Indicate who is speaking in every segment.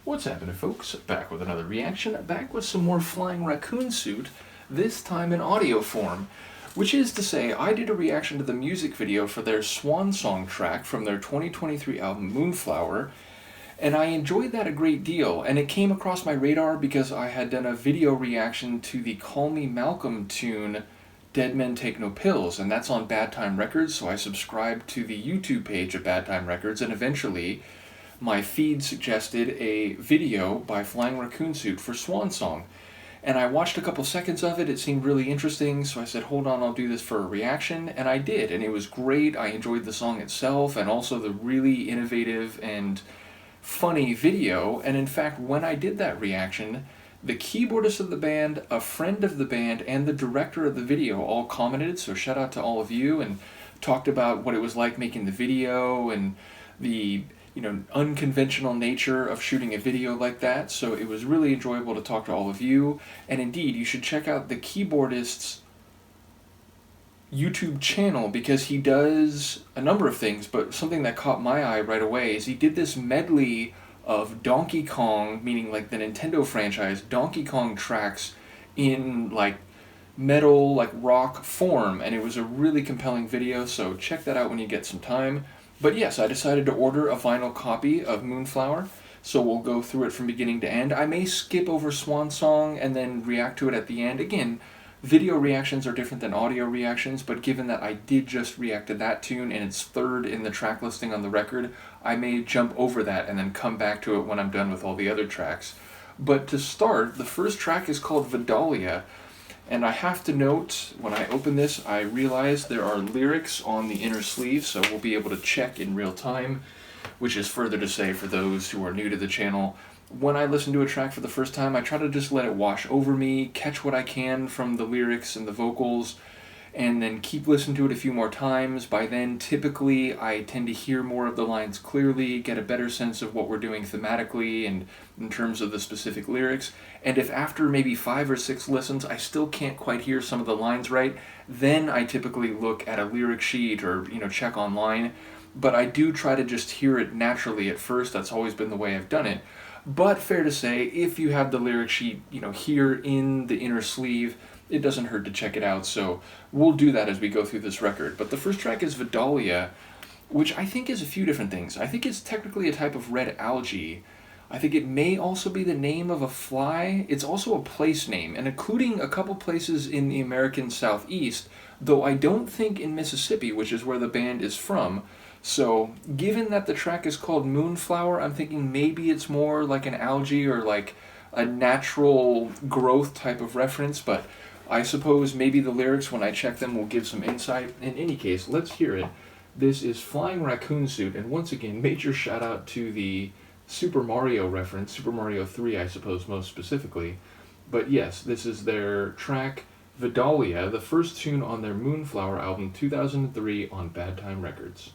Speaker 1: What's happening, folks? Back with another reaction, back with some more Flying Raccoon Suit, this time in audio form. Which is to say, I did a reaction to the music video for their Swan Song track from their 2023 album Moonflower, and I enjoyed that a great deal, and it came across my radar because I had done a video reaction to the Call Me Malcolm tune, Dead Men Take No Pills, and that's on Bad Time Records, so I subscribed to the YouTube page of Bad Time Records, and eventually my feed suggested a video by Flying Raccoon Suit for Swan Song. And I watched a couple seconds of it, it seemed really interesting, so I said, hold on, I'll do this for a reaction, and I did, and it was great. I enjoyed the song itself, and also the really innovative and funny video, and in fact, when I did that reaction, the keyboardist of the band, a friend of the band, and the director of the video all commented, so shout out to all of you, and talked about what it was like making the video, and the unconventional nature of shooting a video like that, so it was really enjoyable to talk to all of you, and indeed, you should check out the keyboardist's YouTube channel because he does a number of things, but something that caught my eye right away is he did this medley of Donkey Kong, meaning like the Nintendo franchise, Donkey Kong tracks in like metal, like rock form, and it was a really compelling video, so check that out when you get some time. But yes, I decided to order a vinyl copy of Moonflower, so we'll go through it from beginning to end. I may skip over Swan Song and then react to it at the end. Again, video reactions are different than audio reactions, but given that I did just react to that tune and it's third in the track listing on the record, I may jump over that and then come back to it when I'm done with all the other tracks. But to start, the first track is called Vidalia. And I have to note, when I open this, I realize there are lyrics on the inner sleeve, so we'll be able to check in real time, which is further to say for those who are new to the channel. When I listen to a track for the first time, I try to just let it wash over me, catch what I can from the lyrics and the vocals, and then keep listening to it a few more times. By then, typically, I tend to hear more of the lines clearly, get a better sense of what we're doing thematically and in terms of the specific lyrics. And if after maybe 5 or 6 listens, I still can't quite hear some of the lines right, then I typically look at a lyric sheet or, check online. But I do try to just hear it naturally at first. That's always been the way I've done it. But fair to say, if you have the lyric sheet, here in the inner sleeve, it doesn't hurt to check it out, so we'll do that as we go through this record. But the first track is Vidalia, which I think is a few different things. I think it's technically a type of red algae. I think it may also be the name of a fly. It's also a place name, and including a couple places in the American Southeast, though I don't think in Mississippi, which is where the band is from. So, given that the track is called Moonflower, I'm thinking maybe it's more like an algae or like a natural growth type of reference, but I suppose maybe the lyrics, when I check them, will give some insight. In any case, let's hear it. This is Flying Raccoon Suit, and once again, major shout out to the Super Mario reference, Super Mario 3, I suppose, most specifically. But yes, this is their track, Vidalia, the first tune on their Moonflower album, 2003, on Bad Time Records.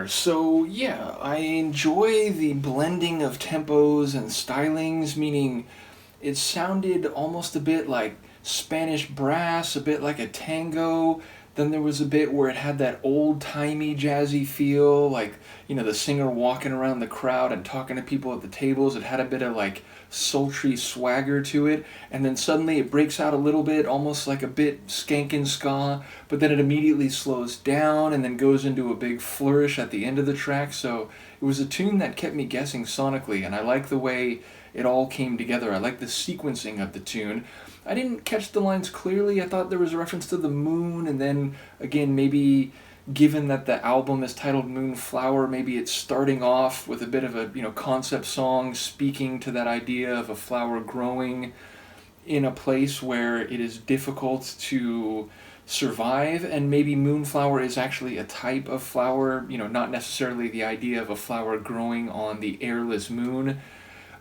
Speaker 1: are. So yeah, I enjoy the blending of tempos and stylings, meaning it sounded almost a bit like Spanish brass, a bit like a tango. Then there was a bit where it had that old-timey jazzy feel, like, the singer walking around the crowd and talking to people at the tables. It had a bit of like sultry swagger to it, and then suddenly it breaks out a little bit, almost like a bit skankin' ska, but then it immediately slows down and then goes into a big flourish at the end of the track. So it was a tune that kept me guessing sonically, and I like the way it all came together. I like the sequencing of the tune. I didn't catch the lines clearly. I thought there was a reference to the moon, and then again, maybe given that the album is titled Moonflower, maybe it's starting off with a bit of a concept song speaking to that idea of a flower growing in a place where it is difficult to survive, and maybe Moonflower is actually a type of flower, not necessarily the idea of a flower growing on the airless moon.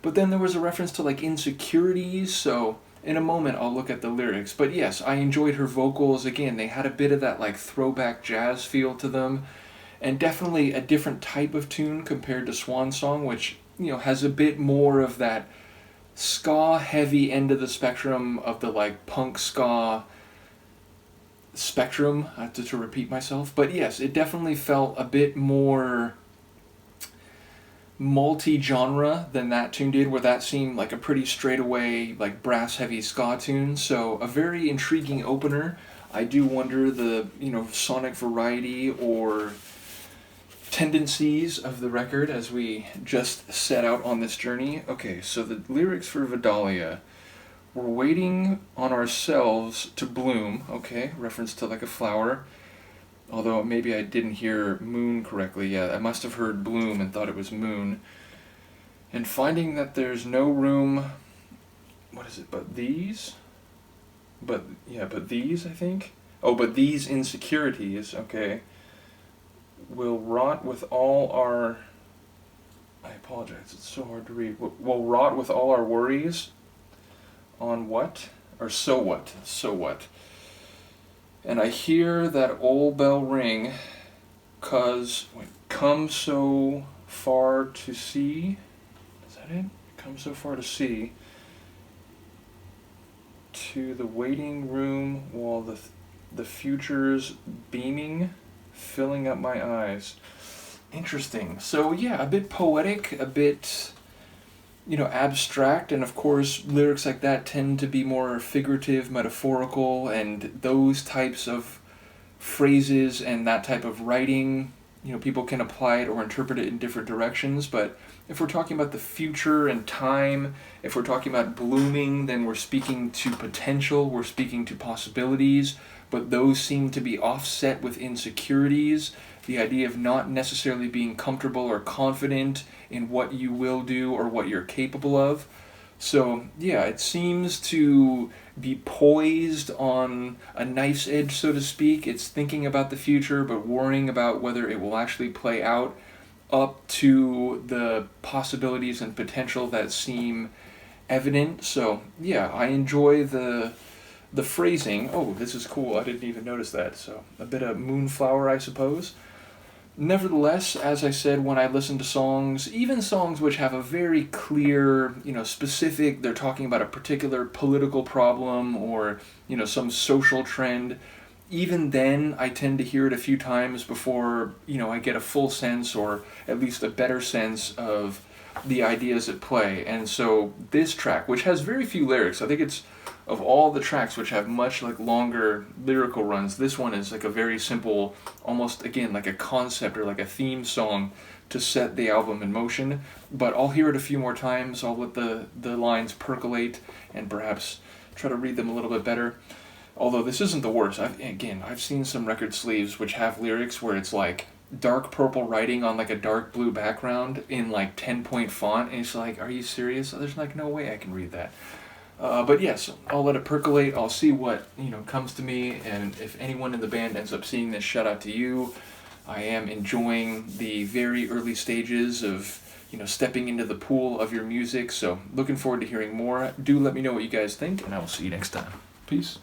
Speaker 1: But then there was a reference to like insecurities, so in a moment I'll look at the lyrics. But yes, I enjoyed her vocals. Again, they had a bit of that like throwback jazz feel to them, and definitely a different type of tune compared to Swan Song, which has a bit more of that ska heavy end of the spectrum of the like punk ska spectrum, to repeat myself. But yes, it definitely felt a bit more multi-genre than that tune did, where that seemed like a pretty straightaway like brass heavy ska tune. So a very intriguing opener. I do wonder the sonic variety or tendencies of the record as we just set out on this journey. Okay, so the lyrics for Vidalia: we're waiting on ourselves to bloom. Okay, reference to like a flower. Although maybe I didn't hear moon correctly. Yeah, I must have heard bloom and thought it was moon. And finding that there's no room, what is it, but these? But these, I think? Oh, but these insecurities, okay, will rot with all our, I apologize, it's so hard to read, will rot with all our worries on what? Or so what? So what? And I hear that old bell ring, 'cause come so far to see. Is that it? Come so far to see. To the waiting room while the future's beaming, filling up my eyes. Interesting. So yeah, a bit poetic, a bit abstract, and of course lyrics like that tend to be more figurative, metaphorical, and those types of phrases and that type of writing, people can apply it or interpret it in different directions. But if we're talking about the future and time, if we're talking about blooming, then we're speaking to potential, we're speaking to possibilities, but those seem to be offset with insecurities, the idea of not necessarily being comfortable or confident in what you will do or what you're capable of. So yeah, it seems to be poised on a knife's edge, so to speak. It's thinking about the future, but worrying about whether it will actually play out up to the possibilities and potential that seem evident. So yeah, I enjoy the phrasing. Oh, this is cool. I didn't even notice that. So a bit of Moonflower, I suppose. Nevertheless, as I said, when I listen to songs, even songs which have a very clear, specific, they're talking about a particular political problem or, some social trend, even then I tend to hear it a few times before, I get a full sense or at least a better sense of the ideas at play. And so this track, which has very few lyrics, I think it's of all the tracks which have much like longer lyrical runs, this one is like a very simple, almost again like a concept or like a theme song to set the album in motion. But I'll hear it a few more times, I'll let the lines percolate and perhaps try to read them a little bit better. Although this isn't the worst. I've seen some record sleeves which have lyrics where it's like dark purple writing on like a dark blue background in like 10-point font, and it's like, are you serious? There's like no way I can read that. But yes, I'll let it percolate. I'll see what comes to me, and if anyone in the band ends up seeing this, shout out to you. I am enjoying the very early stages of stepping into the pool of your music, so looking forward to hearing more. Do let me know what you guys think, and I will see you next time. Peace.